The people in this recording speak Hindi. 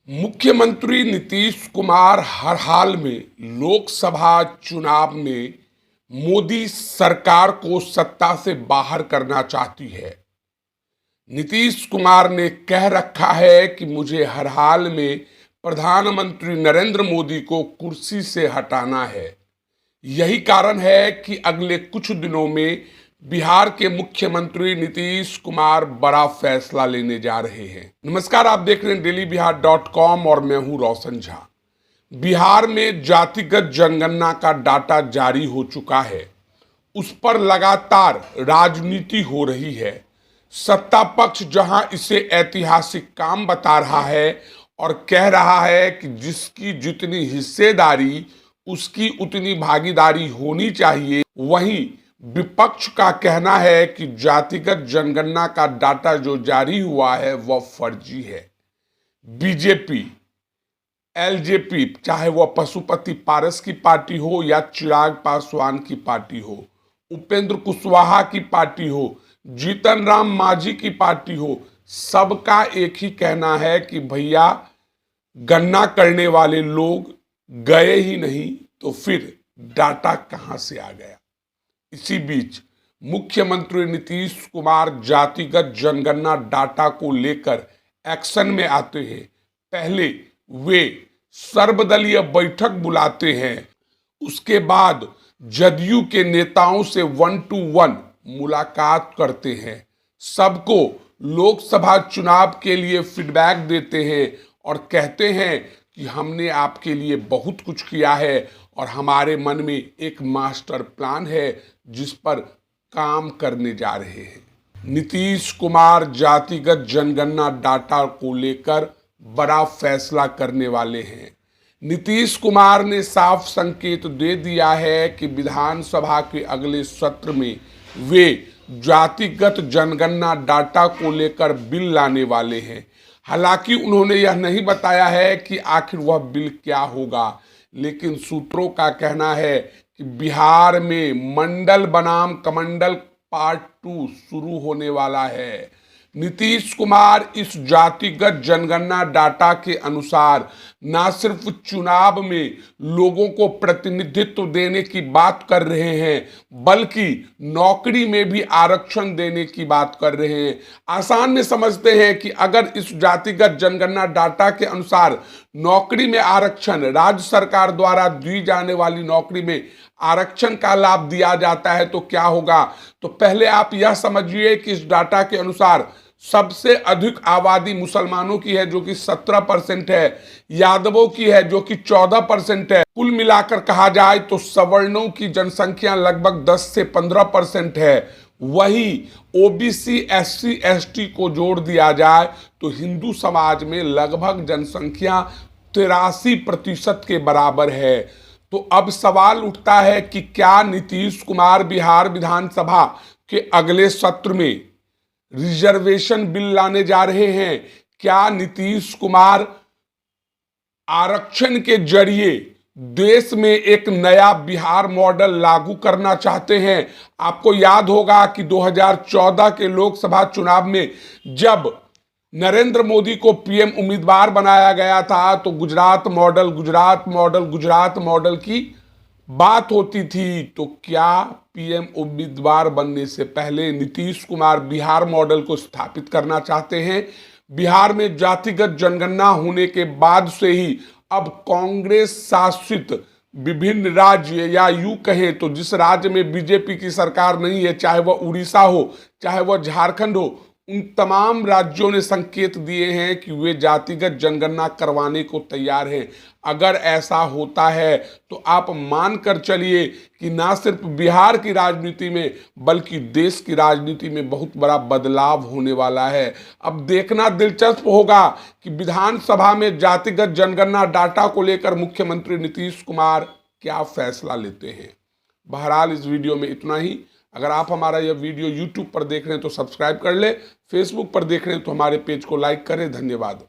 मुख्यमंत्री नीतीश कुमार हर हाल में लोकसभा चुनाव में मोदी सरकार को सत्ता से बाहर करना चाहती है। नीतीश कुमार ने कह रखा है कि मुझे हर हाल में प्रधानमंत्री नरेंद्र मोदी को कुर्सी से हटाना है। यही कारण है कि अगले कुछ दिनों में बिहार के मुख्यमंत्री नीतीश कुमार बड़ा फैसला लेने जा रहे हैं। नमस्कार, आप देख रहे हैं DailyBihar.com और मैं हूं रोशन झा। बिहार में जातिगत जनगणना का डाटा जारी हो चुका है। उस पर लगातार राजनीति हो रही है। सत्ता पक्ष जहां इसे ऐतिहासिक काम बता रहा है और कह रहा है कि जिसकी जितनी हिस्सेदारी उसकी उतनी भागीदारी होनी चाहिए, वहीं विपक्ष का कहना है कि जातिगत जनगणना का डाटा जो जारी हुआ है वह फर्जी है। बीजेपी, एलजेपी, चाहे वह पशुपति पारस की पार्टी हो या चिराग पासवान की पार्टी हो, उपेंद्र कुशवाहा की पार्टी हो, जीतन राम मांझी की पार्टी हो, सबका एक ही कहना है कि भैया गणना करने वाले लोग गए ही नहीं तो फिर डाटा कहां से आ गया। इसी बीच मुख्यमंत्री नीतीश कुमार जातिगत जनगणना डाटा को लेकर एक्शन में आते हैं। पहले वे सर्वदलीय बैठक बुलाते हैं, उसके बाद जदयू के नेताओं से 1-to-1 मुलाकात करते हैं, सबको लोकसभा चुनाव के लिए फीडबैक देते हैं और कहते हैं कि हमने आपके लिए बहुत कुछ किया है और हमारे मन में एक मास्टर प्लान है जिस पर काम करने जा रहे हैं। नीतीश कुमार जातिगत जनगणना डाटा को लेकर बड़ा फैसला करने वाले हैं। नीतीश कुमार ने साफ संकेत दे दिया है कि विधानसभा के अगले सत्र में वे जातिगत जनगणना डाटा को लेकर बिल लाने वाले हैं। हालांकि उन्होंने यह नहीं बताया है कि आखिर वह बिल क्या होगा, लेकिन सूत्रों का कहना है कि बिहार में मंडल बनाम कमंडल पार्ट 2 शुरू होने वाला है। नीतीश कुमार इस जातिगत जनगणना डाटा के अनुसार न सिर्फ चुनाव में लोगों को प्रतिनिधित्व देने की बात कर रहे हैं, बल्कि नौकरी में भी आरक्षण देने की बात कर रहे हैं। आसान में समझते हैं कि अगर इस जातिगत जनगणना डाटा के अनुसार नौकरी में आरक्षण, राज्य सरकार द्वारा दी जाने वाली नौकरी में आरक्षण का लाभ दिया जाता है तो क्या होगा। तो पहले आप यह समझिए कि इस डाटा के अनुसार सबसे अधिक आबादी मुसलमानों की है जो कि 17% है, यादवों की है जो कि 14% है। कुल मिलाकर कहा जाए तो सवर्णों की जनसंख्या लगभग 10 से 15% है। वही ओबीसी, एससी, एसटी को जोड़ दिया जाए तो हिंदू समाज में लगभग जनसंख्या 83% के बराबर है। तो अब सवाल उठता है कि क्या नीतीश कुमार बिहार विधानसभा के अगले सत्र में रिजर्वेशन बिल लाने जा रहे हैं? क्या नीतीश कुमार आरक्षण के जरिए देश में एक नया बिहार मॉडल लागू करना चाहते हैं? आपको याद होगा कि 2014 के लोकसभा चुनाव में जब नरेंद्र मोदी को पीएम उम्मीदवार बनाया गया था तो Gujarat model, Gujarat model, Gujarat model की बात होती थी। तो क्या पीएम उम्मीदवार बनने से पहले नीतीश कुमार बिहार मॉडल को स्थापित करना चाहते हैं? बिहार में जातिगत जनगणना होने के बाद से ही अब कांग्रेस शासित विभिन्न राज्य, या यूं कहें तो जिस राज्य में बीजेपी की सरकार नहीं है, चाहे वह उड़ीसा हो, चाहे वह झारखंड हो, उन तमाम राज्यों ने संकेत दिए हैं कि वे जातिगत जनगणना करवाने को तैयार हैं। अगर ऐसा होता है तो आप मान कर चलिए कि ना सिर्फ बिहार की राजनीति में बल्कि देश की राजनीति में बहुत बड़ा बदलाव होने वाला है। अब देखना दिलचस्प होगा कि विधानसभा में जातिगत जनगणना डाटा को लेकर मुख्यमंत्री नीतीश कुमार क्या फैसला लेते हैं। बहरहाल इस वीडियो में इतना ही। अगर आप हमारा यह वीडियो YouTube पर देख रहे हैं तो सब्सक्राइब कर ले, Facebook पर देख रहे हैं तो हमारे पेज को लाइक करें। धन्यवाद।